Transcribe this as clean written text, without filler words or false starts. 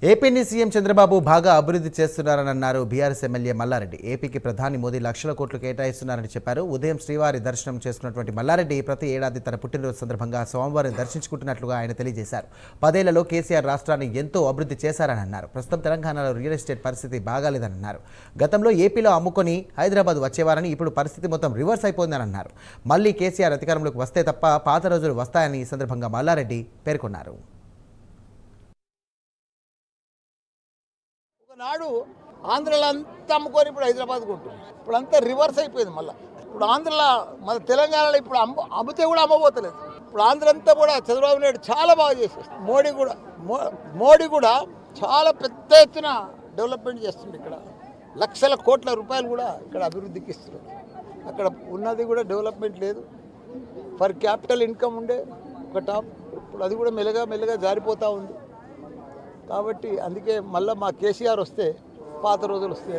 ఏపీని సీఎం చంద్రబాబు బాగా అభివృద్ధి చేస్తున్నారని అన్నారు బీఆర్ఎస్ ఎమ్మెల్యే మల్లారెడ్డి. ఏపీకి ప్రధాని మోదీ లక్షల కోట్లు కేటాయిస్తున్నారని చెప్పారు. ఉదయం శ్రీవారి దర్శనం చేసుకున్నటువంటి మల్లారెడ్డి ప్రతి ఏడాది తన పుట్టినరోజు సందర్భంగా స్వామివారిని దర్శించుకుంటున్నట్లుగా ఆయన తెలియజేశారు. 10 ఏళ్లలో కేసీఆర్ రాష్ట్రాన్ని ఎంతో అభివృద్ధి చేశారని అన్నారు. ప్రస్తుతం తెలంగాణలో రియల్ ఎస్టేట్ పరిస్థితి బాగాలేదని అన్నారు. గతంలో ఏపీలో అమ్ముకొని హైదరాబాద్ వచ్చేవారని, ఇప్పుడు పరిస్థితి మొత్తం రివర్స్ అయిపోయిందని అన్నారు. మళ్లీ కేసీఆర్ అధికారంలోకి వస్తే తప్ప పాత రోజులు వస్తాయని ఈ సందర్భంగా మల్లారెడ్డి పేర్కొన్నారు. నాడు ఆంధ్రలో అంతా అమ్ముకొని ఇప్పుడు హైదరాబాద్ కొంటుంది. ఇప్పుడు అంతా రివర్స్ అయిపోయింది. మళ్ళీ ఇప్పుడు ఆంధ్రలో మన తెలంగాణలో ఇప్పుడు అమ్మితే కూడా అమ్మబోతలేదు. ఇప్పుడు ఆంధ్ర అంతా కూడా చంద్రబాబు నాయుడు చాలా బాగా చేసేస్తుంది. మోడీ కూడా చాలా పెద్ద ఎత్తున డెవలప్మెంట్ చేస్తుంది. ఇక్కడ లక్షల కోట్ల రూపాయలు కూడా ఇక్కడ అభివృద్ధికి ఇస్తున్నారు. అక్కడ ఉన్నది కూడా డెవలప్మెంట్ లేదు. పర్ క్యాపిటల్ ఇన్కమ్ ఉండే ఒక టాప్, ఇప్పుడు అది కూడా మెల్లగా జారిపోతూ ఉంది. కాబట్టి అందుకే మళ్ళీ మా కేసీఆర్ వస్తే పాత రోజులు వస్తాయి.